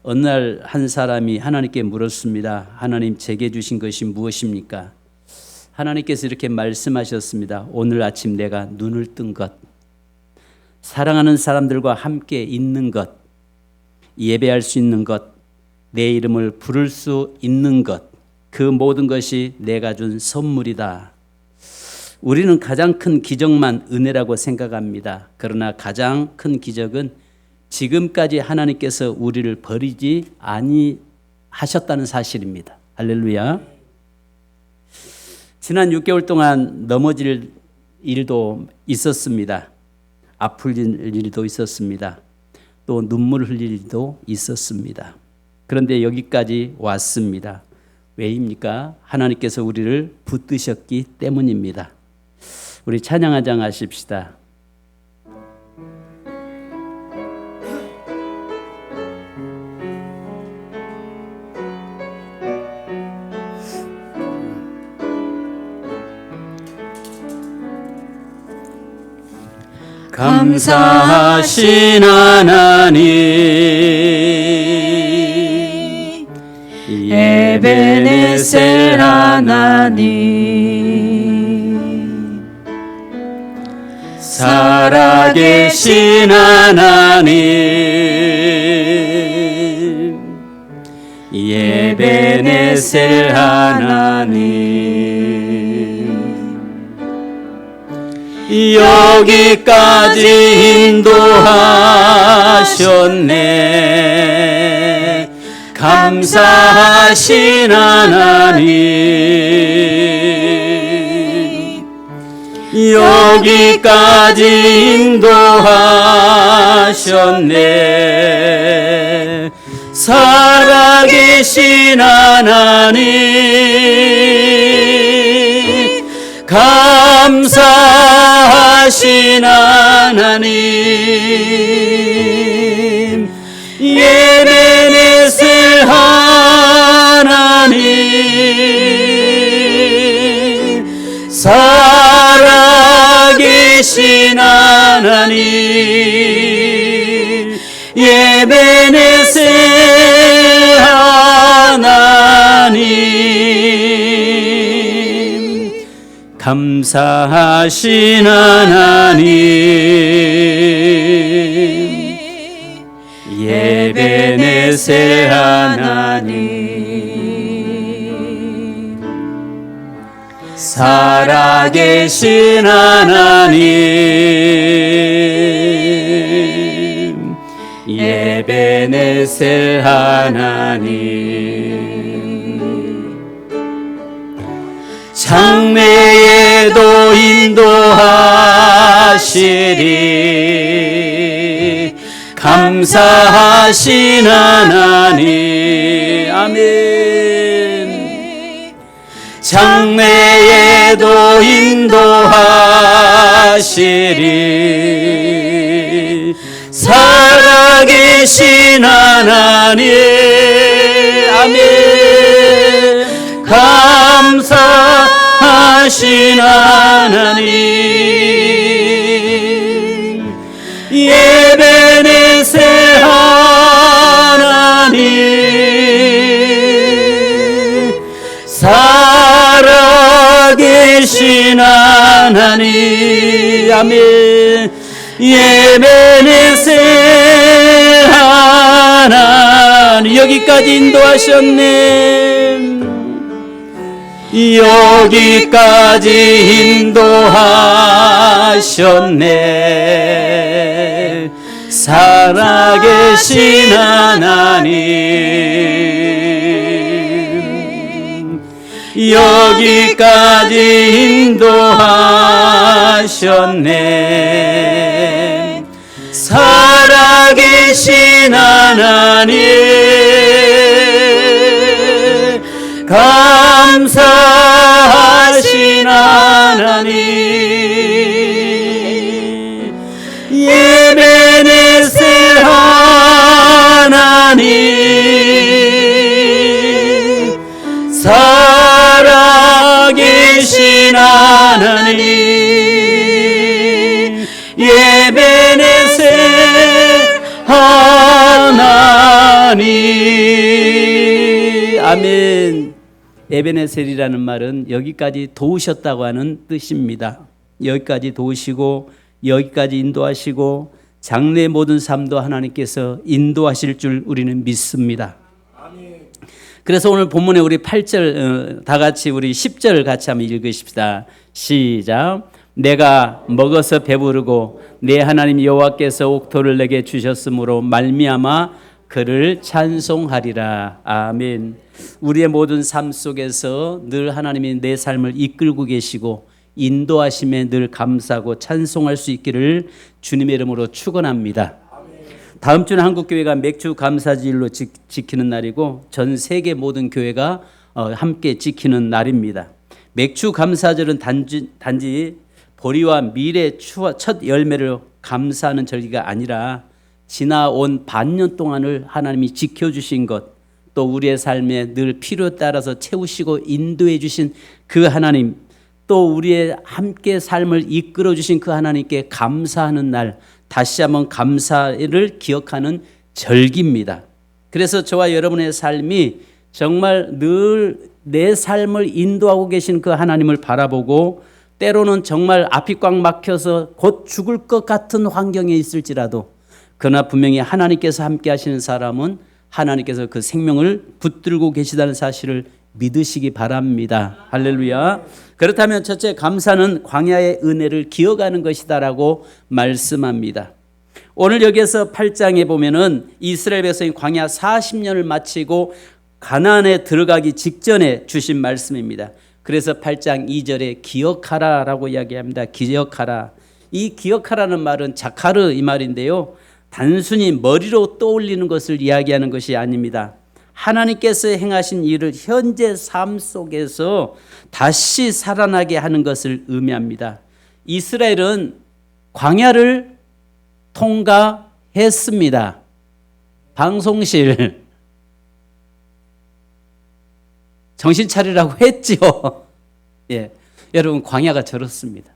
어느 날 한 사람이 하나님께 물었습니다. 하나님, 제게 주신 것이 무엇입니까? 하나님께서 이렇게 말씀하셨습니다. 오늘 아침 내가 눈을 뜬 것, 사랑하는 사람들과 함께 있는 것, 예배할 수 있는 것, 내 이름을 부를 수 있는 것, 그 모든 것이 내가 준 선물이다. 우리는 가장 큰 기적만 은혜라고 생각합니다. 그러나 가장 큰 기적은 지금까지 하나님께서 우리를 버리지 아니하셨다는 사실입니다. 할렐루야. 지난 6개월 동안 넘어질 일도 있었습니다. 아플 일도 있었습니다. 또 눈물 흘릴 일도 있었습니다. 그런데 여기까지 왔습니다. 왜입니까? 하나님께서 우리를 붙드셨기 때문입니다. 우리 찬양 한 장 하십시다. 감사하신 하나님, 에베네셀 하나님, 살아계신 하나님, 에베네셀 하나님, 여기까지 인도하셨네. 감사하신 하나님, 여기까지 인도하셨네. 살아계신 하나님, 감사하신 하나님, 에베네셀 하나님, 살아계신 하나님, 에베네셀 하나님, 감사하신 하나님, 에베네셀 하나님, 살아계신 하나님, 에베네셀 하나님, 장래에도 인도하시리. 감사하신 하나님, 아멘. 장래에도 인도하시리. 살아계신 하나님, 아멘. 감사하신 하나님, 에베네셀 하나님, 살아계신 하나님, 아멘. 에베네셀 하나님, 여기까지 인도하셨네. 여기까지 인도하셨네. 살아계신 하나님, 여기까지 인도하셨네. 살아계신 하나님, 감사하신 하나님, 에베네셀 하나님, 살아계신 하나님, 에베네셀 하나님, 하나니. 아멘. 에베네셀이라는 말은 여기까지 도우셨다고 하는 뜻입니다. 여기까지 도우시고 여기까지 인도하시고 장래의 모든 삶도 하나님께서 인도하실 줄 우리는 믿습니다. 그래서 오늘 본문에 우리 8절 다 같이 우리 10절 같이 한번 읽으십시다. 시작. 내가 먹어서 배부르고 내 하나님 여호와께서 옥토를 내게 주셨으므로 말미암아 그를 찬송하리라. 아멘. 우리의 모든 삶 속에서 늘 하나님이 내 삶을 이끌고 계시고 인도하심에 늘 감사하고 찬송할 수 있기를 주님의 이름으로 축원합니다. 다음 주는 한국교회가 맥주 감사주일로 지키는 날이고 전 세계 모든 교회가 함께 지키는 날입니다. 맥주 감사절은 단지 보리와 밀의 첫 열매를 감사하는 절기가 아니라 지나온 반년 동안을 하나님이 지켜주신 것, 또 우리의 삶에 늘 필요에 따라서 채우시고 인도해 주신 그 하나님, 또 우리의 함께 삶을 이끌어 주신 그 하나님께 감사하는 날, 다시 한번 감사를 기억하는 절기입니다. 그래서 저와 여러분의 삶이 정말 늘 내 삶을 인도하고 계신 그 하나님을 바라보고 때로는 정말 앞이 꽉 막혀서 곧 죽을 것 같은 환경에 있을지라도 그러나 분명히 하나님께서 함께 하시는 사람은 하나님께서 그 생명을 붙들고 계시다는 사실을 믿으시기 바랍니다. 할렐루야. 그렇다면 첫째, 감사는 광야의 은혜를 기억하는 것이다라고 말씀합니다. 오늘 여기에서 8장에 보면은 이스라엘 백성이 광야 40년을 마치고 가나안에 들어가기 직전에 주신 말씀입니다. 그래서 8장 2절에 기억하라라고 이야기합니다. 기억하라. 이 기억하라는 말은 자카르 이 말인데요. 단순히 머리로 떠올리는 것을 이야기하는 것이 아닙니다. 하나님께서 행하신 일을 현재 삶 속에서 다시 살아나게 하는 것을 의미합니다. 이스라엘은 광야를 통과했습니다. 방송실 정신 차리라고 했지요. 예, 여러분 광야가 저렇습니다.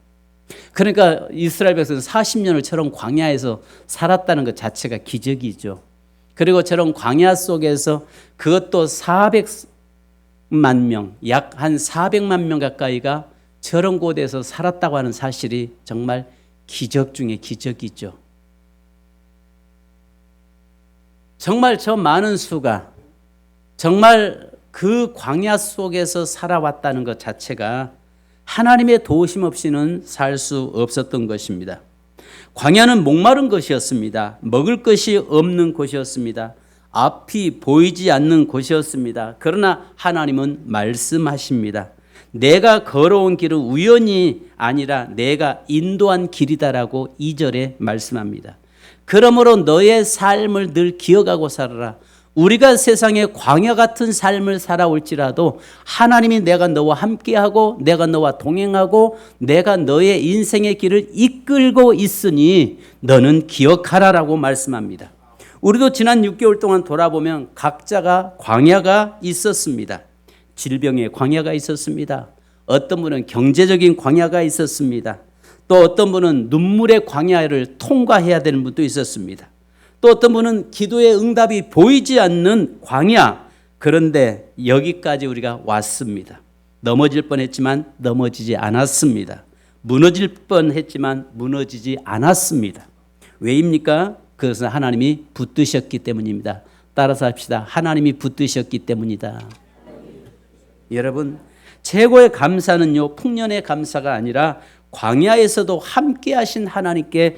그러니까 이스라엘 백성은 40년을 저런 광야에서 살았다는 것 자체가 기적이죠. 그리고 저런 광야 속에서 그것도 400만 명, 약 한 400만 명 가까이가 저런 곳에서 살았다고 하는 사실이 정말 기적 중에 기적이죠. 정말 저 많은 수가 정말 그 광야 속에서 살아왔다는 것 자체가 하나님의 도우심 없이는 살 수 없었던 것입니다. 광야는 목마른 것이었습니다. 먹을 것이 없는 곳이었습니다. 앞이 보이지 않는 곳이었습니다. 그러나 하나님은 말씀하십니다. 내가 걸어온 길은 우연이 아니라 내가 인도한 길이다라고 2절에 말씀합니다. 그러므로 너의 삶을 늘 기억하고 살아라. 우리가 세상에 광야 같은 삶을 살아올지라도 하나님이 내가 너와 함께하고 내가 너와 동행하고 내가 너의 인생의 길을 이끌고 있으니 너는 기억하라라고 말씀합니다. 우리도 지난 6개월 동안 돌아보면 각자가 광야가 있었습니다. 질병의 광야가 있었습니다. 어떤 분은 경제적인 광야가 있었습니다. 또 어떤 분은 눈물의 광야를 통과해야 되는 분도 있었습니다. 또 어떤 분은 기도의 응답이 보이지 않는 광야, 그런데 여기까지 우리가 왔습니다. 넘어질 뻔했지만 넘어지지 않았습니다. 무너질 뻔했지만 무너지지 않았습니다. 왜입니까? 그것은 하나님이 붙드셨기 때문입니다. 따라서 합시다. 하나님이 붙드셨기 때문이다. 여러분, 최고의 감사는요, 풍년의 감사가 아니라 광야에서도 함께 하신 하나님께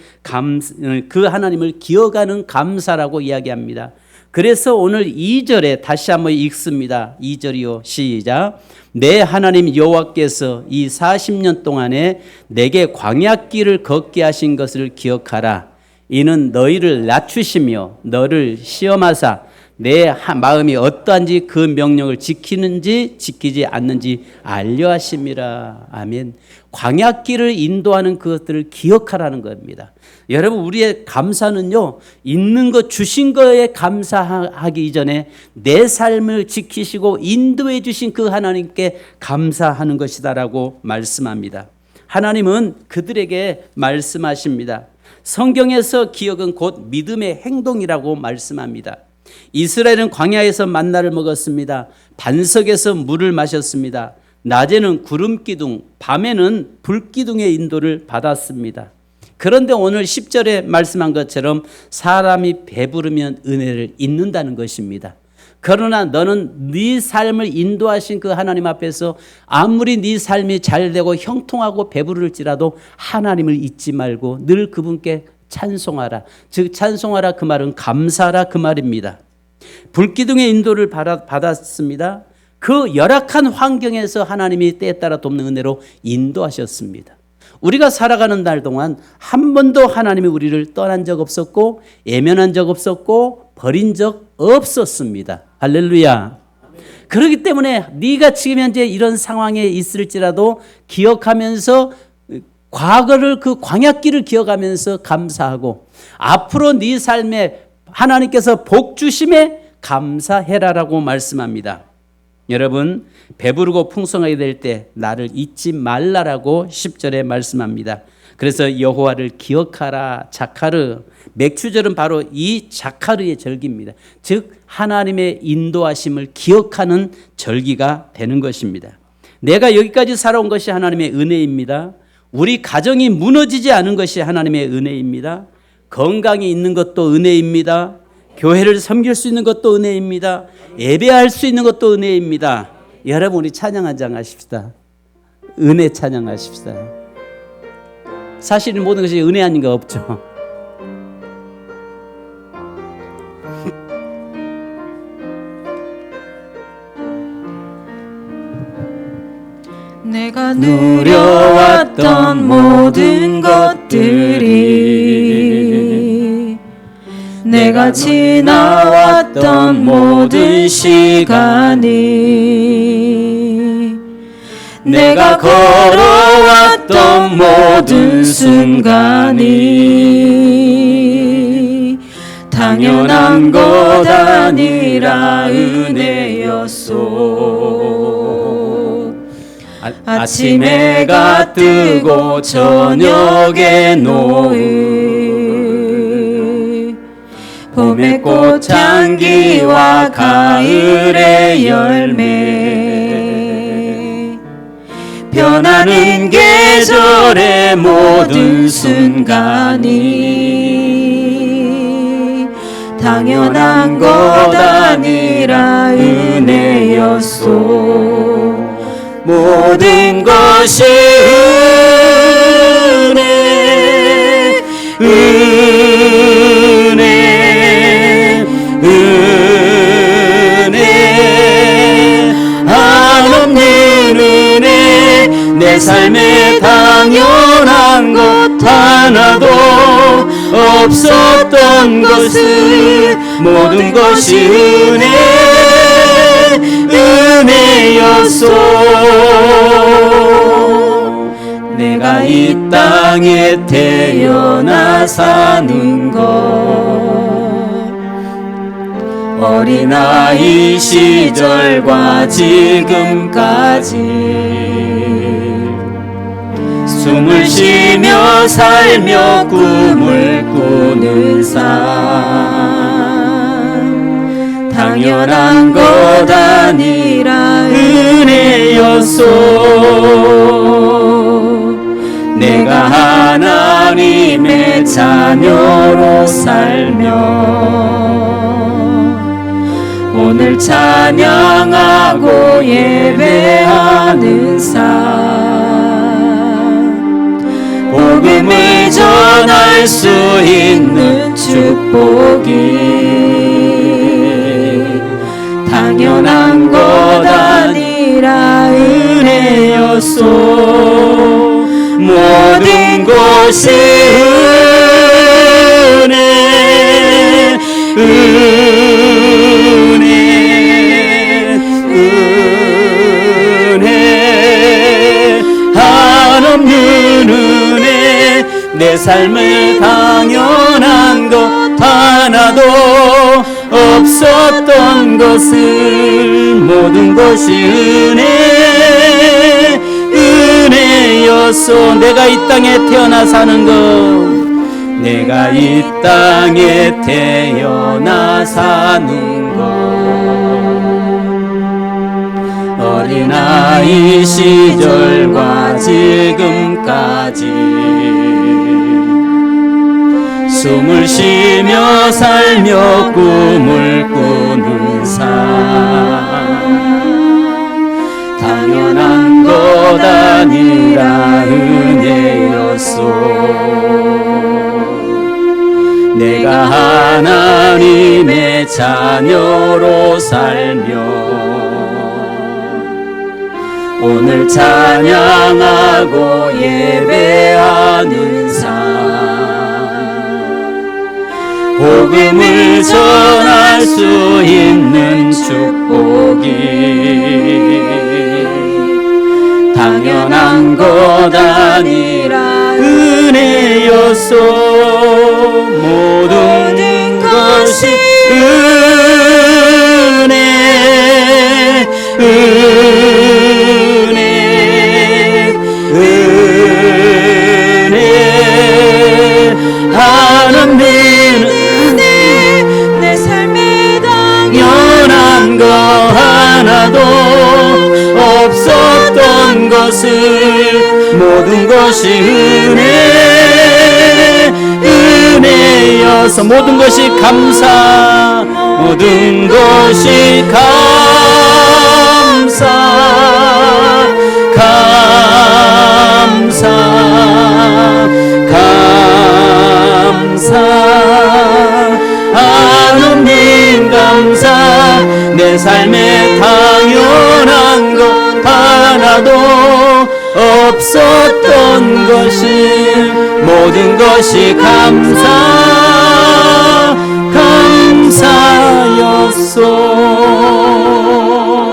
그 하나님을 기억하는 감사라고 이야기합니다. 그래서 오늘 2절에 다시 한번 읽습니다. 2절이요. 시작. 내 하나님 여호와께서 이 40년 동안에 내게 광야길을 걷게 하신 것을 기억하라. 이는 너희를 낮추시며 너를 시험하사 내 마음이 어떠한지 그 명령을 지키는지 지키지 않는지 알려 하심이라. 아멘. 광야길을 인도하는 그것들을 기억하라는 겁니다. 여러분, 우리의 감사는요, 있는 것 주신 거에 감사하기 이전에 내 삶을 지키시고 인도해 주신 그 하나님께 감사하는 것이다라고 말씀합니다. 하나님은 그들에게 말씀하십니다. 성경에서 기억은 곧 믿음의 행동이라고 말씀합니다. 이스라엘은 광야에서 만나를 먹었습니다. 반석에서 물을 마셨습니다. 낮에는 구름 기둥, 밤에는 불 기둥의 인도를 받았습니다. 그런데 오늘 10절에 말씀한 것처럼 사람이 배부르면 은혜를 잊는다는 것입니다. 그러나 너는 네 삶을 인도하신 그 하나님 앞에서 아무리 네 삶이 잘되고 형통하고 배부를지라도 하나님을 잊지 말고 늘 그분께 찬송하라. 즉 찬송하라 그 말은 감사하라 그 말입니다. 불기둥의 인도를 받았습니다. 그 열악한 환경에서 하나님이 때에 따라 돕는 은혜로 인도하셨습니다. 우리가 살아가는 날 동안 한 번도 하나님이 우리를 떠난 적 없었고 예면한 적 없었고 버린 적 없었습니다. 할렐루야. 그렇기 때문에 네가 지금 현재 이런 상황에 있을지라도 기억하면서 과거를 그 광야길을 기억하면서 감사하고 앞으로 네 삶에 하나님께서 복 주심에 감사해라라고 말씀합니다. 여러분 배부르고 풍성하게 될 때 나를 잊지 말라라고 10절에 말씀합니다. 그래서 여호와를 기억하라 자카르, 맥추절은 바로 이 자카르의 절기입니다. 즉 하나님의 인도하심을 기억하는 절기가 되는 것입니다. 내가 여기까지 살아온 것이 하나님의 은혜입니다. 우리 가정이 무너지지 않은 것이 하나님의 은혜입니다. 건강이 있는 것도 은혜입니다. 교회를 섬길 수 있는 것도 은혜입니다. 예배할 수 있는 것도 은혜입니다. 여러분 우리 찬양 한 장 하십시다. 은혜 찬양하십시다. 사실 모든 것이 은혜 아닌 거 없죠. 내가 누려왔던 모든 것들이 내가 지나왔던 모든 시간이 내가 걸어왔던 모든 순간이 당연한 것 아니라 은혜였소. 아침 해가 뜨고 저녁에 노을 봄의 꽃향기와 가을의 열매 변하는 계절의 모든 순간이 당연한 것 아니라 은혜였소. 모든 것이 은혜, 은혜, 은혜, 한없는 은혜. 내 삶에 당연한 것 하나도 없었던 것을 모든 것이 은혜였소. 내가 이 땅에 태어나 사는 것 어린아이 시절과 지금까지 숨을 쉬며 살며 꿈을 꾸는 삶 당연한 것 아니라 은혜였소. 내가 하나님의 자녀로 살며 오늘 찬양하고 예배하는 삶 복음을 전할 수 있는 축복이 당연한 것 아니라 은혜였소. 모든 것이 은혜, 은혜, 은혜, 한없는 은혜. 내 삶을 당연한 것 하나도 없었던 것을 모든 것이 은혜였소. 내가 이 땅에 태어나 사는 것 내가 이 땅에 태어나 사는 것 어린아이 시절과 지금까지 숨을 쉬며 살며 꿈을 꾸는 삶 당연한 것 아니라 은혜였소. 내가 하나님의 자녀로 살며 오늘 찬양하고 예배하는 삶 복음을 전할 수 있는 축복이 당연한 것 아니라 은혜였소. 모든 것이 은혜 하나님은 내 삶에 당연한 거 하나도 없었던 것을 모든 것이 은혜여서 모든 것이 감사 모든 것이 감사 하나님 감사 내 삶에 당연한 것 하나도 없었던 것이 모든 것이 감사였소.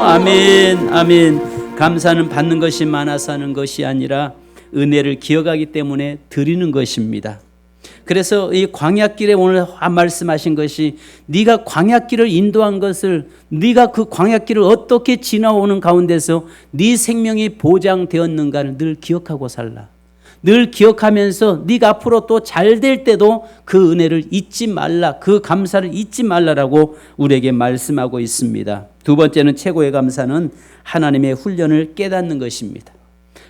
아멘 아멘. 감사는 받는 것이 많아서 하는 것이 아니라 은혜를 기억하기 때문에 드리는 것입니다. 그래서 이 광야길에 오늘 말씀하신 것이 네가 광야길을 인도한 것을 네가 그 광야길을 어떻게 지나오는 가운데서 네 생명이 보장되었는가를 늘 기억하고 살라. 늘 기억하면서 네가 앞으로 또 잘 될 때도 그 은혜를 잊지 말라. 그 감사를 잊지 말라라고 우리에게 말씀하고 있습니다. 두 번째는 최고의 감사는 하나님의 훈련을 깨닫는 것입니다.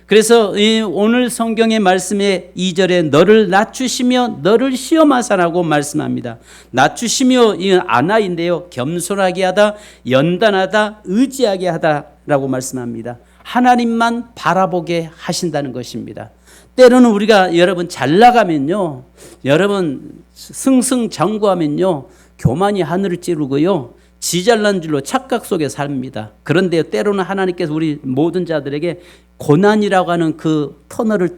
그래서 오늘 성경의 말씀의 2절에 너를 낮추시며 너를 시험하사라고 말씀합니다. 낮추시며 이 아나인데요. 겸손하게 하다, 연단하다, 의지하게 하다라고 말씀합니다. 하나님만 바라보게 하신다는 것입니다. 때로는 우리가 여러분 잘 나가면요. 여러분 승승장구하면요. 교만이 하늘을 찌르고요. 지 잘난 줄로 착각 속에 삽니다. 그런데 때로는 하나님께서 우리 모든 자들에게 고난이라고 하는 그 터널을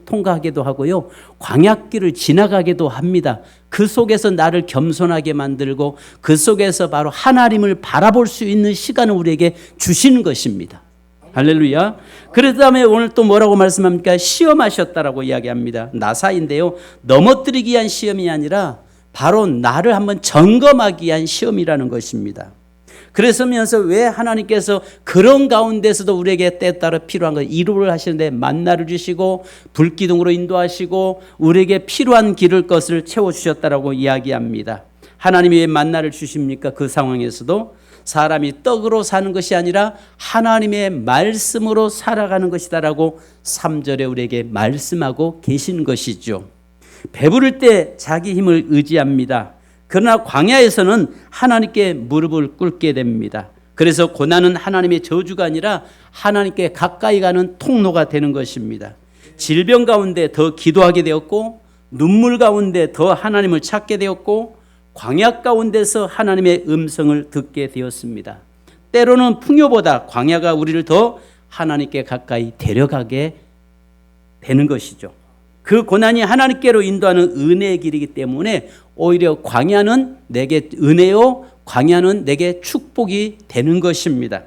통과하기도 하고요. 광야길을 지나가기도 합니다. 그 속에서 나를 겸손하게 만들고 그 속에서 바로 하나님을 바라볼 수 있는 시간을 우리에게 주시는 것입니다. 할렐루야. 그 다음에 오늘 또 뭐라고 말씀합니까? 시험하셨다라고 이야기합니다. 나사인데요. 넘어뜨리기 위한 시험이 아니라 바로 나를 한번 점검하기 위한 시험이라는 것입니다. 그래서면서 왜 하나님께서 그런 가운데서도 우리에게 때에 따라 필요한 것 이루를 하시는데 만나를 주시고 불기둥으로 인도하시고 우리에게 필요한 기를 것을 채워주셨다라고 이야기합니다. 하나님이 왜 만나를 주십니까? 그 상황에서도 사람이 떡으로 사는 것이 아니라 하나님의 말씀으로 살아가는 것이다라고 3절에 우리에게 말씀하고 계신 것이죠. 배부를 때 자기 힘을 의지합니다. 그러나 광야에서는 하나님께 무릎을 꿇게 됩니다. 그래서 고난은 하나님의 저주가 아니라 하나님께 가까이 가는 통로가 되는 것입니다. 질병 가운데 더 기도하게 되었고 눈물 가운데 더 하나님을 찾게 되었고 광야 가운데서 하나님의 음성을 듣게 되었습니다. 때로는 풍요보다 광야가 우리를 더 하나님께 가까이 데려가게 되는 것이죠. 그 고난이 하나님께로 인도하는 은혜의 길이기 때문에 오히려 광야는 내게 은혜요, 광야는 내게 축복이 되는 것입니다.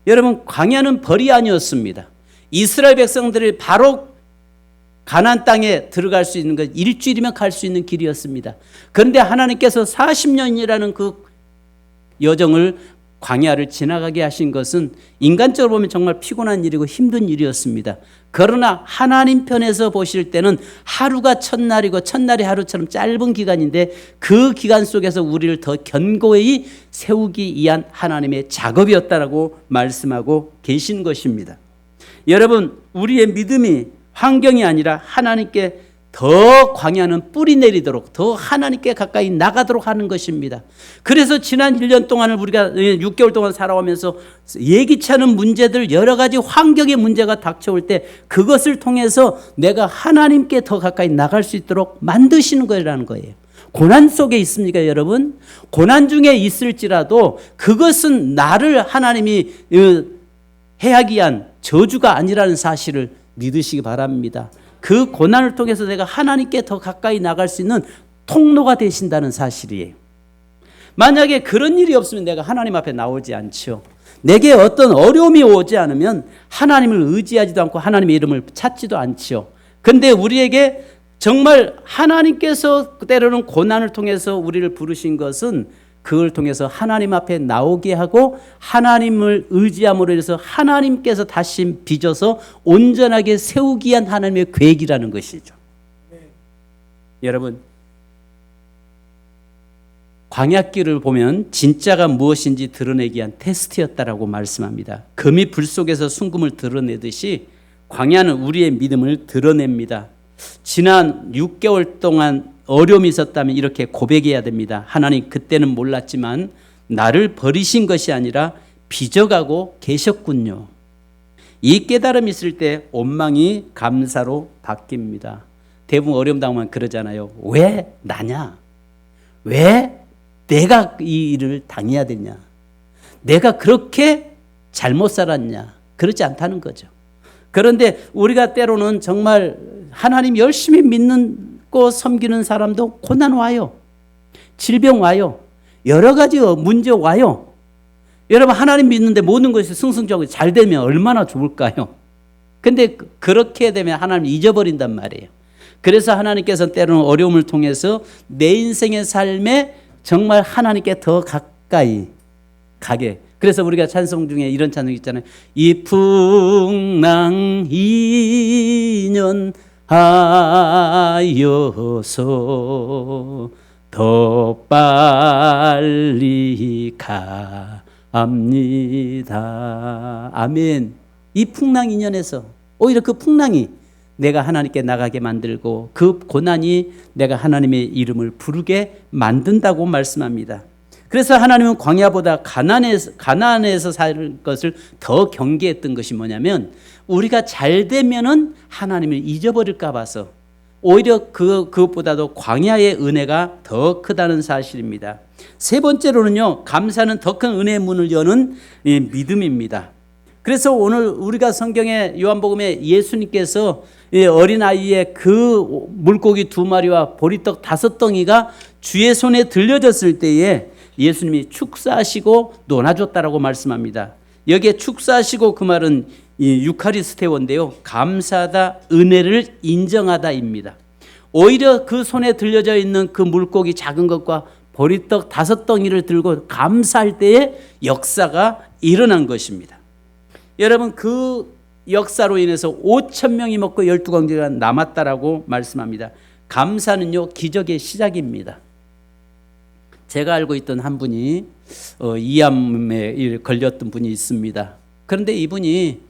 여러분, 광야는 벌이 아니었습니다. 이스라엘 백성들이 바로 가나안 땅에 들어갈 수 있는 것, 일주일이면 갈 수 있는 길이었습니다. 그런데 하나님께서 40년이라는 그 여정을 광야를 지나가게 하신 것은 인간적으로 보면 정말 피곤한 일이고 힘든 일이었습니다. 그러나 하나님 편에서 보실 때는 하루가 첫날이고 첫날이 하루처럼 짧은 기간인데 그 기간 속에서 우리를 더 견고히 세우기 위한 하나님의 작업이었다라고 말씀하고 계신 것입니다. 여러분, 우리의 믿음이 환경이 아니라 하나님께 더 광야는 뿌리 내리도록 더 하나님께 가까이 나가도록 하는 것입니다. 그래서 지난 1년 동안을 우리가 6개월 동안 살아오면서 예기치 않은 문제들, 여러 가지 환경의 문제가 닥쳐올 때 그것을 통해서 내가 하나님께 더 가까이 나갈 수 있도록 만드시는 거라는 거예요. 고난 속에 있습니까, 여러분? 고난 중에 있을지라도 그것은 나를 하나님이 해하기 위한 저주가 아니라는 사실을 믿으시기 바랍니다. 그 고난을 통해서 내가 하나님께 더 가까이 나갈 수 있는 통로가 되신다는 사실이에요. 만약에 그런 일이 없으면 내가 하나님 앞에 나오지 않죠. 내게 어떤 어려움이 오지 않으면 하나님을 의지하지도 않고 하나님의 이름을 찾지도 않죠. 그런데 우리에게 정말 하나님께서 때로는 고난을 통해서 우리를 부르신 것은 그걸 통해서 하나님 앞에 나오게 하고 하나님을 의지함으로 해서 하나님께서 다시 빚어서 온전하게 세우기 위한 하나님의 계획이라는 것이죠. 여러분, 광야길을 보면 진짜가 무엇인지 드러내기 위한 테스트였다라고 말씀합니다. 금이 불 속에서 순금을 드러내듯이 광야는 우리의 믿음을 드러냅니다. 지난 6개월 동안 어려움이 있었다면 이렇게 고백해야 됩니다. 하나님, 그때는 몰랐지만 나를 버리신 것이 아니라 빚어가고 계셨군요. 이 깨달음이 있을 때 원망이 감사로 바뀝니다. 대부분 어려움 당하면 그러잖아요. 왜 나냐? 왜 내가 이 일을 당해야 되냐? 내가 그렇게 잘못 살았냐? 그렇지 않다는 거죠. 그런데 우리가 때로는 정말 하나님 열심히 믿고 섬기는 사람도 고난 와요. 질병 와요. 여러 가지 문제 와요. 여러분, 하나님 믿는데 모든 것이 승승장구 잘 되면 얼마나 좋을까요? 근데 그렇게 되면 하나님 잊어버린단 말이에요. 그래서 하나님께서 때로는 어려움을 통해서 내 인생의 삶에 정말 하나님께 더 가까이 가게. 그래서 우리가 찬송 중에 이런 찬송 있잖아요. 이 풍랑 2년 하여서 더 빨리 갑니다. 아멘. 이 풍랑 2년에서 오히려 그 풍랑이 내가 하나님께 나가게 만들고 그 고난이 내가 하나님의 이름을 부르게 만든다고 말씀합니다. 그래서 하나님은 광야보다 가나안에서 살 것을 더 경계했던 것이 뭐냐면 우리가 잘 되면은 하나님을 잊어버릴까 봐서 오히려 그것보다도 광야의 은혜가 더 크다는 사실입니다. 세 번째로는요, 감사는 더 큰 은혜의 문을 여는 믿음입니다. 그래서 오늘 우리가 성경에 요한복음에 예수님께서 어린아이의 그 물고기 2마리와 보리떡 5덩이가 주의 손에 들려졌을 때에 예수님이 축사하시고 나눠줬다라고 말씀합니다. 여기에 축사하시고 그 말은 유카리스테오인데요. 감사하다, 은혜를 인정하다입니다. 오히려 그 손에 들려져 있는 그 물고기 작은 것과 보리떡 5덩이를 들고 감사할 때에 역사가 일어난 것입니다. 여러분, 그 역사로 인해서 5,000명이 먹고 12광지가 남았다라고 말씀합니다. 감사는요, 기적의 시작입니다. 제가 알고 있던 한 분이 이암에 걸렸던 분이 있습니다. 그런데 이분이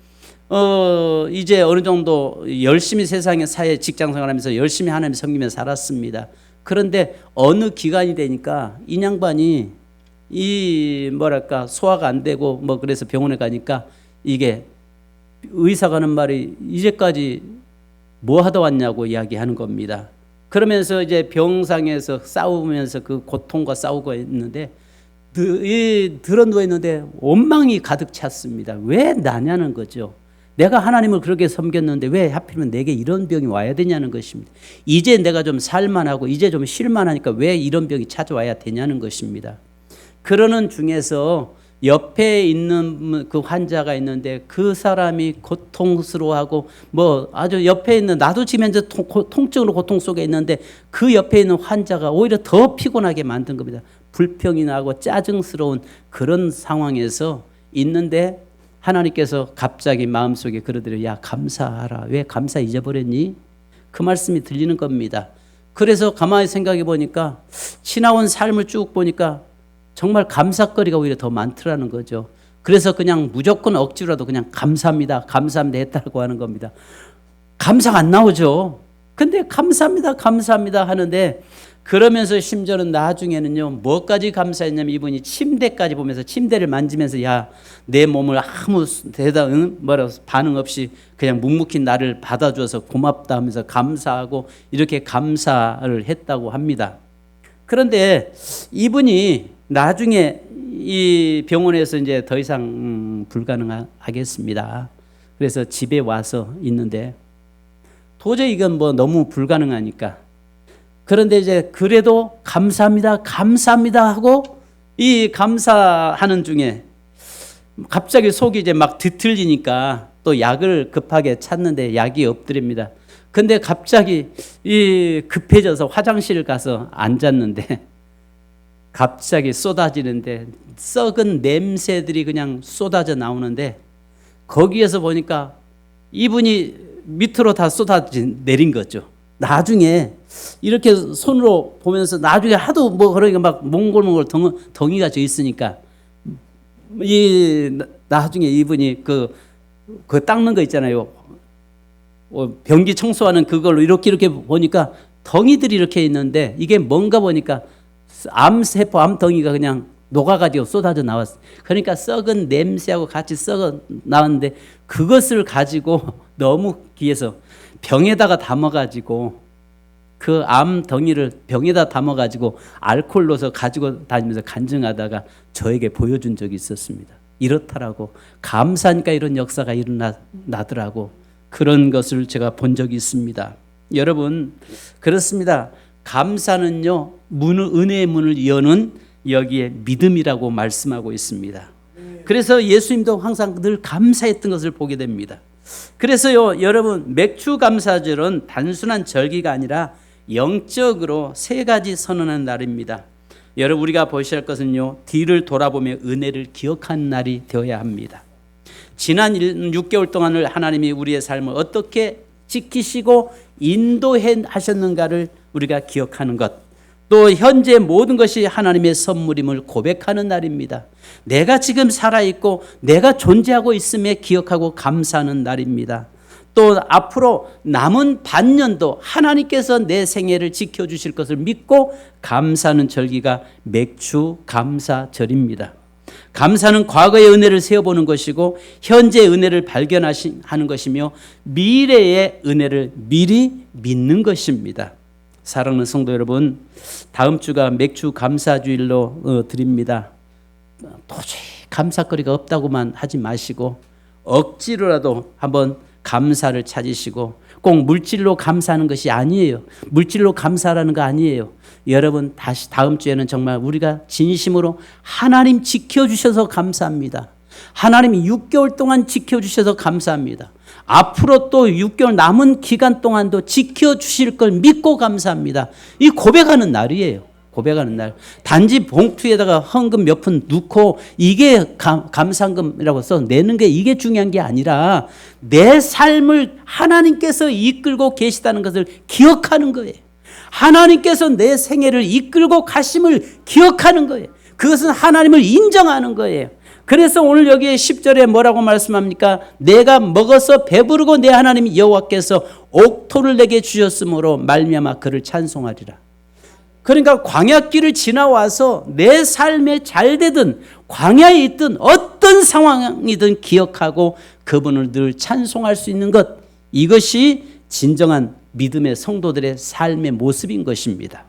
이제 어느 정도 열심히 세상의 사회 직장생활하면서 열심히 하나님 섬기며 살았습니다. 그런데 어느 기간이 되니까 이 양반이 소화가 안 되고 그래서 병원에 가니까 이게 의사가 하는 말이 이제까지 뭐 하다 왔냐고 이야기하는 겁니다. 그러면서 이제 병상에서 싸우면서 그 고통과 싸우고 있는데 들어 누워 있는데 원망이 가득 찼습니다. 왜 나냐는 거죠. 내가 하나님을 그렇게 섬겼는데 왜 하필이면 내게 이런 병이 와야 되냐는 것입니다. 이제 내가 좀 살만하고 이제 좀 쉴만하니까 왜 이런 병이 찾아와야 되냐는 것입니다. 그러는 중에서 옆에 있는 그 환자가 있는데 그 사람이 고통스러워하고 아주 옆에 있는 나도 지금 현재 통증으로 고통 속에 있는데 그 옆에 있는 환자가 오히려 더 피곤하게 만든 겁니다. 불평이 나고 짜증스러운 그런 상황에서 있는데 하나님께서 갑자기 마음속에 그러더래요. 야, 감사하라. 왜 감사 잊어버렸니? 그 말씀이 들리는 겁니다. 그래서 가만히 생각해 보니까 지나온 삶을 쭉 보니까 정말 감사거리가 오히려 더 많더라는 거죠. 그래서 그냥 무조건 억지로라도 그냥 감사합니다, 감사합니다 했다고 하는 겁니다. 감사가 안 나오죠. 근데 감사합니다, 감사합니다 하는데 그러면서 심지어는 나중에는요, 뭐까지 감사했냐면 이분이 침대까지 보면서 침대를 만지면서 야, 내 몸을 아무 반응 없이 그냥 묵묵히 나를 받아줘서 고맙다 하면서 감사하고 이렇게 감사를 했다고 합니다. 그런데 이분이 나중에 이 병원에서 이제 더 이상 불가능하겠습니다. 그래서 집에 와서 있는데 도저히 이건 뭐 너무 불가능하니까 그런데 이제 그래도 감사합니다, 감사합니다 하고 이 감사하는 중에 갑자기 속이 이제 막 뒤틀리니까 또 약을 급하게 찾는데 약이 없더랍니다. 근데 갑자기 이 급해져서 화장실 가서 앉았는데 갑자기 쏟아지는데 썩은 냄새들이 그냥 쏟아져 나오는데 거기에서 보니까 이분이 밑으로 다 쏟아내린 거죠. 나중에 이렇게 손으로 보면서 나중에 하도 뭐 그러니까 막 몽골몽골 덩이가 져 있으니까 이 나중에 이분이 그 닦는 거 있잖아요. 변기 청소하는 그걸로 이렇게 보니까 덩이들이 이렇게 있는데 이게 뭔가 보니까 암세포 암덩이가 그냥 녹아가지고 쏟아져 나왔어요. 그러니까 썩은 냄새하고 같이 썩어 나왔는데 그것을 가지고 너무 귀해서 병에다가 담아가지고 그 암덩이를 병에다 담아가지고 알코올 넣어서 가지고 다니면서 간증하다가 저에게 보여준 적이 있었습니다. 이렇다라고 감사하니까 이런 역사가 일어나더라고. 그런 것을 제가 본 적이 있습니다. 여러분 그렇습니다. 감사는요 은혜의 문을 여는 여기에 믿음이라고 말씀하고 있습니다. 그래서 예수님도 항상 늘 감사했던 것을 보게 됩니다. 그래서요 여러분 맥주 감사절은 단순한 절기가 아니라 영적으로 세 가지 선언하는 날입니다. 여러분 우리가 보셔야 할 것은요 뒤를 돌아보며 은혜를 기억하는 날이 되어야 합니다. 지난 6개월 동안을 하나님이 우리의 삶을 어떻게 지키시고 인도해 하셨는가를 우리가 기억하는 것, 또 현재 모든 것이 하나님의 선물임을 고백하는 날입니다. 내가 지금 살아있고 내가 존재하고 있음에 기억하고 감사하는 날입니다. 또 앞으로 남은 반년도 하나님께서 내 생애를 지켜주실 것을 믿고 감사하는 절기가 맥주 감사절입니다. 감사는 과거의 은혜를 세어보는 것이고 현재의 은혜를 발견하는 것이며 미래의 은혜를 미리 믿는 것입니다. 사랑하는 성도 여러분, 다음 주가 맥주 감사주일로 드립니다. 도저히 감사거리가 없다고만 하지 마시고 억지로라도 한번 감사를 찾으시고 꼭 물질로 감사하는 것이 아니에요. 물질로 감사하라는 거 아니에요. 여러분 다시 다음 주에는 정말 우리가 진심으로 하나님 지켜주셔서 감사합니다. 하나님이 6개월 동안 지켜주셔서 감사합니다. 앞으로 또 6개월 남은 기간 동안도 지켜주실 걸 믿고 감사합니다. 이 고백하는 날이에요. 고백하는 날. 단지 봉투에다가 헌금 몇 푼 넣고 이게 감사금이라고 써 내는 게 이게 중요한 게 아니라 내 삶을 하나님께서 이끌고 계시다는 것을 기억하는 거예요. 하나님께서 내 생애를 이끌고 가심을 기억하는 거예요. 그것은 하나님을 인정하는 거예요. 그래서 오늘 여기에 10절에 뭐라고 말씀합니까? 내가 먹어서 배부르고 내 하나님 여호와께서 옥토를 내게 주셨으므로 말미암아 그를 찬송하리라. 그러니까 광야길을 지나와서 내 삶에 잘 되든 광야에 있든 어떤 상황이든 기억하고 그분을 늘 찬송할 수 있는 것, 이것이 진정한 믿음의 성도들의 삶의 모습인 것입니다.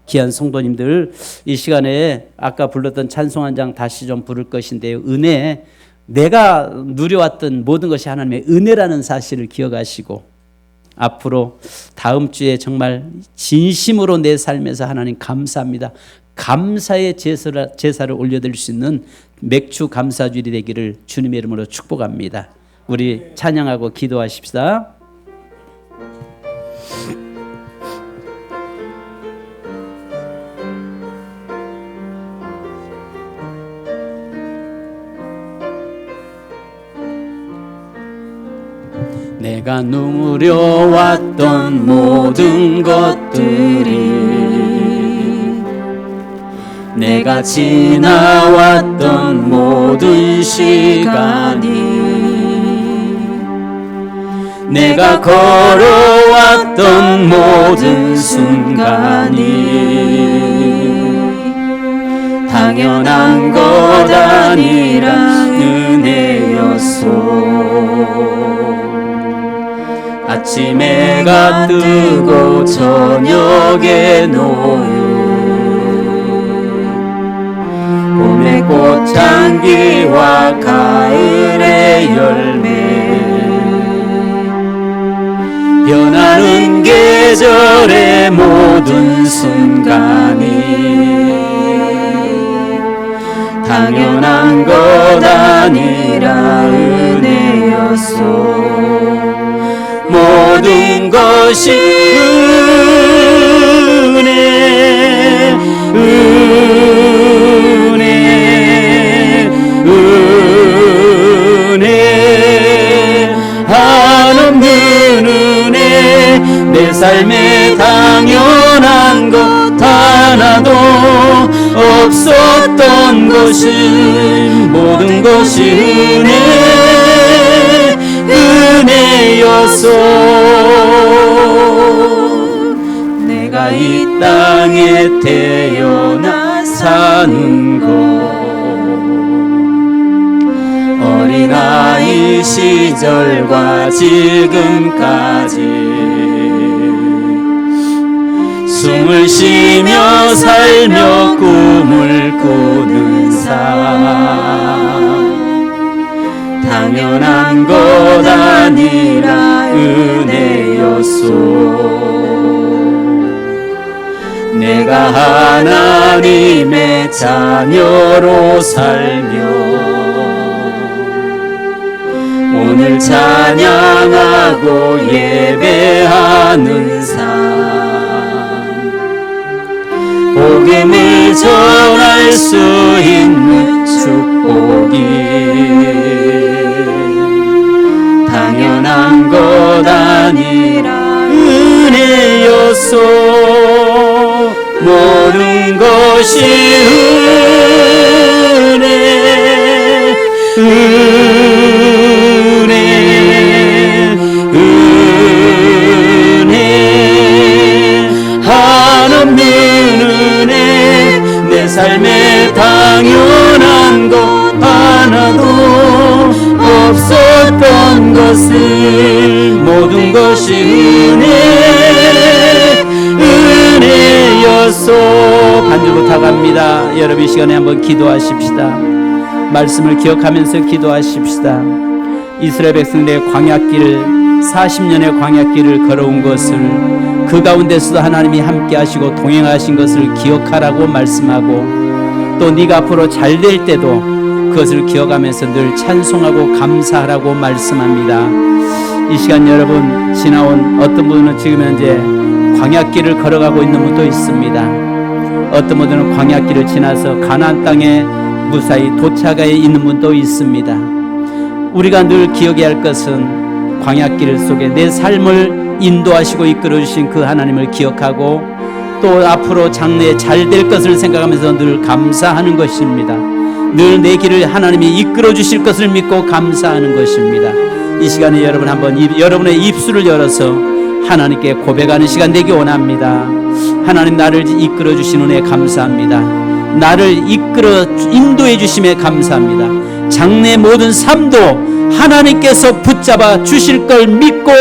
귀한 성도님들, 이 시간에 아까 불렀던 찬송 한 장 다시 좀 부를 것인데요. 은혜, 내가 누려왔던 모든 것이 하나님의 은혜라는 사실을 기억하시고 앞으로 다음 주에 정말 진심으로 내 삶에서 하나님 감사합니다. 감사의 제사를 올려드릴 수 있는 맥주 감사주일이 되기를 주님의 이름으로 축복합니다. 우리 찬양하고 기도하십시다. 내가 누려왔던 모든 것들이 내가 지나왔던 모든 시간이 내가 걸어왔던 모든 순간이 당연한 것 아니라 은혜였소. 아침 해가 뜨고 저녁에 노을 봄의 꽃향기와 가을의 열매 변하는 계절의 모든 순간이 당연한 것 아니라 은혜였소. 모든 것이 은혜 한없는 은혜 내 삶에 당연한 것 하나도 없었던 것은 모든 것이 은혜였소. 내가 이 땅에 태어나 사는 것 어린아이 시절과 지금까지 숨을 쉬며 살며 꿈을 꾸는 삶 당연한 것 아니라 은혜였소. 내가 하나님의 자녀로 살며 오늘 찬양하고 예배하는 삶 복음을 전할 수 있는 축복이 당연한 것 아니라 은혜였소. 모든 것이 은혜 한없는 은혜 내 삶에 당연한 것 하나도 없었던 것을 모든 것이 은혜였소. 반주 부탁합니다. 여러분 이 시간에 한번 기도하십시다. 말씀을 기억하면서 기도하십시다. 이스라엘 백성들의 광야길을 40년의 광야길을 걸어온 것을 그 가운데서도 하나님이 함께 하시고 동행하신 것을 기억하라고 말씀하고 또 네가 앞으로 잘 될 때도 그것을 기억하면서 늘 찬송하고 감사하라고 말씀합니다. 이 시간 여러분 지나온 어떤 분은 지금 현재 광야길을 걸어가고 있는 분도 있습니다. 어떤 분들은 광야길을 지나서 가나안 땅에 무사히 도착해 있는 분도 있습니다. 우리가 늘 기억해야 할 것은 광야길 속에 내 삶을 인도하시고 이끌어주신 그 하나님을 기억하고 또 앞으로 장래에 잘 될 것을 생각하면서 늘 감사하는 것입니다. 늘 내 길을 하나님이 이끌어주실 것을 믿고 감사하는 것입니다. 이 시간에 여러분 한번 여러분의 입술을 열어서 하나님께 고백하는 시간 되기 원합니다. 하나님 나를 이끌어 주신 은혜 감사합니다. 나를 이끌어 인도해 주심에 감사합니다. 장래 모든 삶도 하나님께서 붙잡아 주실 걸 믿고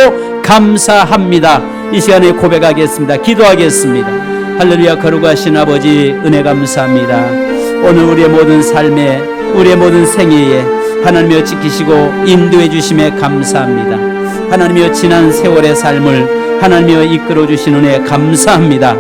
감사합니다. 이 시간에 고백하겠습니다. 기도하겠습니다. 할렐루야. 거룩하신 아버지 은혜 감사합니다. 오늘 우리의 모든 삶에 우리의 모든 생애에 하나님이여 지키시고 인도해 주심에 감사합니다. 하나님이여 지난 세월의 삶을 하나님이여 이끌어 주신 은혜 감사합니다.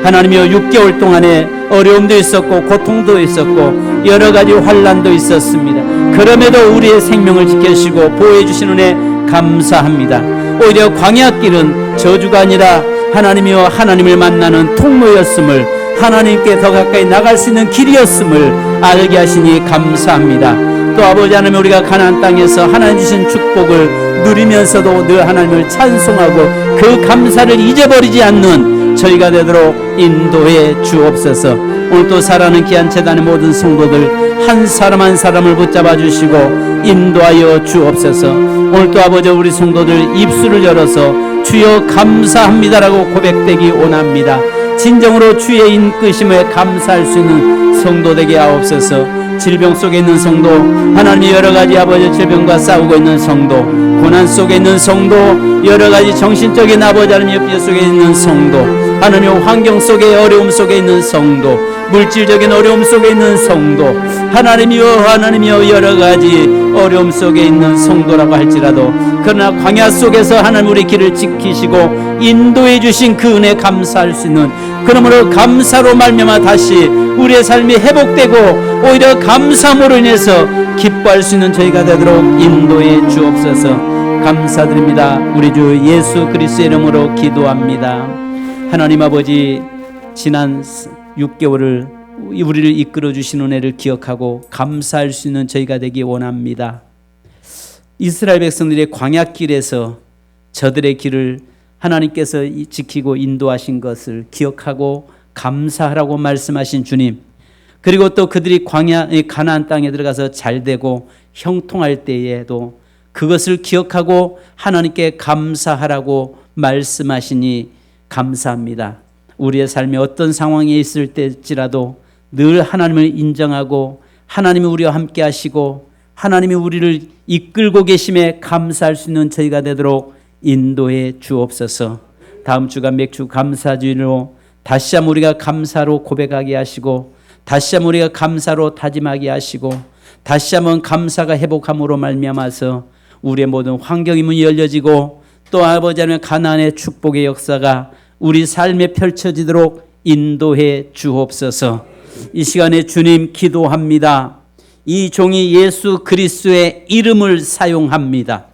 하나님이여 6개월 동안에 어려움도 있었고 고통도 있었고 여러 가지 환난도 있었습니다. 그럼에도 우리의 생명을 지켜주시고 보호해 주신 은혜 감사합니다. 오히려 광야길은 저주가 아니라 하나님이여 하나님을 만나는 통로였음을 하나님께 더 가까이 나갈 수 있는 길이었음을 알게 하시니 감사합니다. 또 아버지 하나님 우리가 가나안 땅에서 하나님 주신 축복을 누리면서도 늘 하나님을 찬송하고 그 감사를 잊어버리지 않는 저희가 되도록 인도해 주옵소서. 오늘 또 살아가는 귀한 재단의 모든 성도들 한 사람 한 사람을 붙잡아 주시고 인도하여 주옵소서. 오늘 또 아버지 우리 성도들 입술을 열어서 주여 감사합니다라고 고백되기 원합니다. 진정으로 주의 인끄심에 감사할 수 있는 성도 되게 하옵소서. 질병 속에 있는 성도, 하나님이 여러 가지 아버지 질병과 싸우고 있는 성도, 고난 속에 있는 성도, 여러 가지 정신적인 아버지 하나님의 비애 속에 있는 성도, 하나님의 환경 속에 어려움 속에 있는 성도, 물질적인 어려움 속에 있는 성도, 하나님이여 여러 가지 어려움 속에 있는 성도라고 할지라도 그러나 광야 속에서 하나님 우리 길을 지키시고 인도해 주신 그 은혜 감사할 수 있는, 그러므로 감사로 말미암아 다시 우리의 삶이 회복되고 오히려 감사함으로 인해서 기뻐할 수 있는 저희가 되도록 인도해 주옵소서. 감사드립니다. 우리 주 예수 그리스도의 이름으로 기도합니다. 하나님 아버지, 지난 6개월을 우리를 이끌어 주신 은혜를 기억하고 감사할 수 있는 저희가 되기 원합니다. 이스라엘 백성들의 광야길에서 저들의 길을 하나님께서 지키고 인도하신 것을 기억하고 감사하라고 말씀하신 주님, 그리고 또 그들이 광야의 가나안 땅에 들어가서 잘되고 형통할 때에도 그것을 기억하고 하나님께 감사하라고 말씀하시니 감사합니다. 우리의 삶에 어떤 상황에 있을 때일지라도 늘 하나님을 인정하고 하나님이 우리와 함께 하시고 하나님이 우리를 이끌고 계심에 감사할 수 있는 저희가 되도록 인도해 주옵소서. 다음 주가 맥주 감사주일로 다시 한번 우리가 감사로 고백하게 하시고 다시 한번 우리가 감사로 다짐하게 하시고 다시 한번 감사가 회복함으로 말미암아서 우리의 모든 환경의 문이 열려지고 또 아버지 하나님의 가나안의 축복의 역사가 우리 삶에 펼쳐지도록 인도해 주옵소서. 이 시간에 주님 기도합니다. 이 종이 예수 그리스도의 이름을 사용합니다.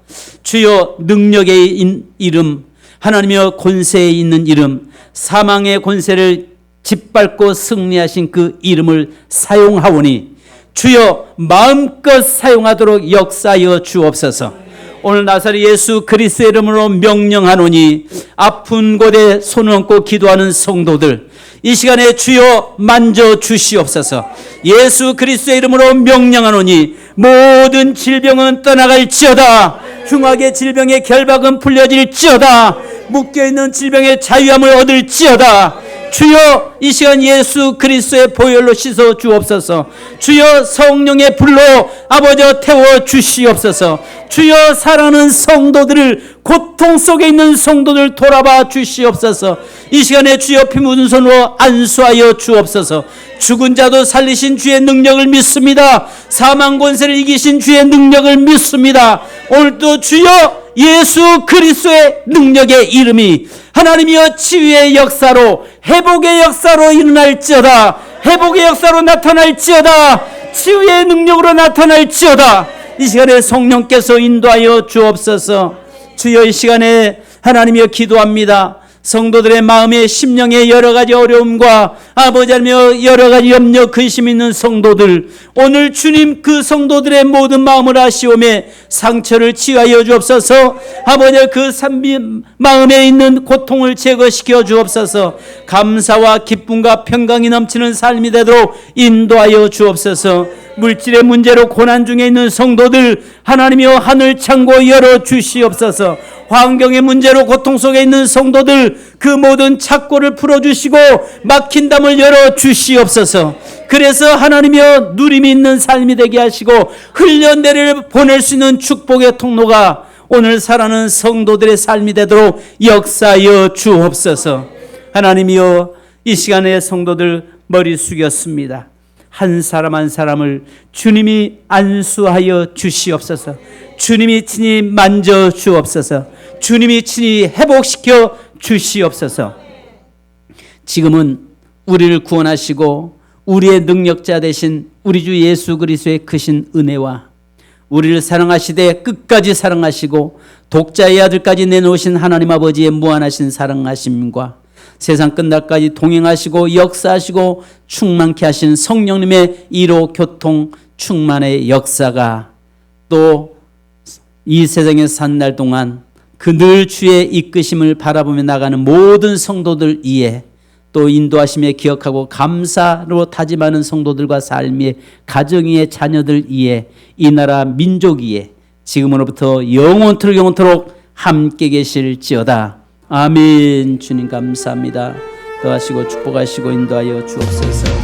주여, 능력의 이름, 하나님의 권세에 있는 이름, 사망의 권세를 짓밟고 승리하신 그 이름을 사용하오니 주여 마음껏 사용하도록 역사하여 주옵소서. 오늘 나사렛 예수 그리스도의 이름으로 명령하노니 아픈 곳에 손을 얹고 기도하는 성도들 이 시간에 주여 만져 주시옵소서. 예수 그리스도의 이름으로 명령하노니 모든 질병은 떠나갈지어다. 흉악의 질병의 결박은 풀려질지어다. 묶여있는 질병의 자유함을 얻을지어다. 주여, 이 시간 예수 그리스도의 보혈로 씻어 주옵소서. 주여, 성령의 불로 아버지 태워 주시옵소서. 주여, 사랑하는 성도들을, 고통 속에 있는 성도들 돌아봐 주시옵소서. 이 시간에 주여 피 묻은 손으로 안수하여 주옵소서. 죽은 자도 살리신 주의 능력을 믿습니다. 사망 권세를 이기신 주의 능력을 믿습니다. 오늘도 주여 예수 그리스도의 능력의 이름이 하나님이여 치유의 역사로, 회복의 역사로 일어날지어다. 회복의 역사로 나타날지어다. 치유의 능력으로 나타날지어다. 이 시간에 성령께서 인도하여 주옵소서. 주여, 이 시간에 하나님이여 기도합니다. 성도들의 마음에 심령의 여러 가지 어려움과 아버지 하나님이여 여러 가지 염려 근심 있는 성도들, 오늘 주님 그 성도들의 모든 마음을 아시오매 상처를 치유하여 주옵소서. 아버지 그 마음에 있는 고통을 제거시켜 주옵소서. 감사와 기쁨과 평강이 넘치는 삶이 되도록 인도하여 주옵소서. 물질의 문제로 고난 중에 있는 성도들 하나님이여 하늘 창고 열어 주시옵소서. 환경의 문제로 고통 속에 있는 성도들 그 모든 착고를 풀어주시고 막힌 담을 열어 주시옵소서. 그래서 하나님이여 누림이 있는 삶이 되게 하시고 흘려내를 보낼 수 있는 축복의 통로가 오늘 살아가는 성도들의 삶이 되도록 역사하여 주옵소서. 하나님이여 이 시간에 성도들 머리 숙였습니다. 한 사람 한 사람을 주님이 안수하여 주시옵소서. 주님이 친히 만져 주옵소서. 주님이 친히 회복시켜 주시옵소서. 지금은 우리를 구원하시고 우리의 능력자 되신 우리 주 예수 그리스도의 크신 은혜와 우리를 사랑하시되 끝까지 사랑하시고 독자의 아들까지 내놓으신 하나님 아버지의 무한하신 사랑하심과 세상 끝날까지 동행하시고 역사하시고 충만케 하신 성령님의 1호 교통 충만의 역사가 또 이 세상에 산 날 동안 그 늘 주의 이끄심을 바라보며 나가는 모든 성도들 위에 또 인도하심에 기억하고 감사로 다짐하는 성도들과 삶의 가정 위의 자녀들 위에 이 나라 민족 위에 지금으로부터 영원토록 함께 계실지어다. 아멘. 주님 감사합니다. 도와시고 축복하시고 인도하여 주옵소서.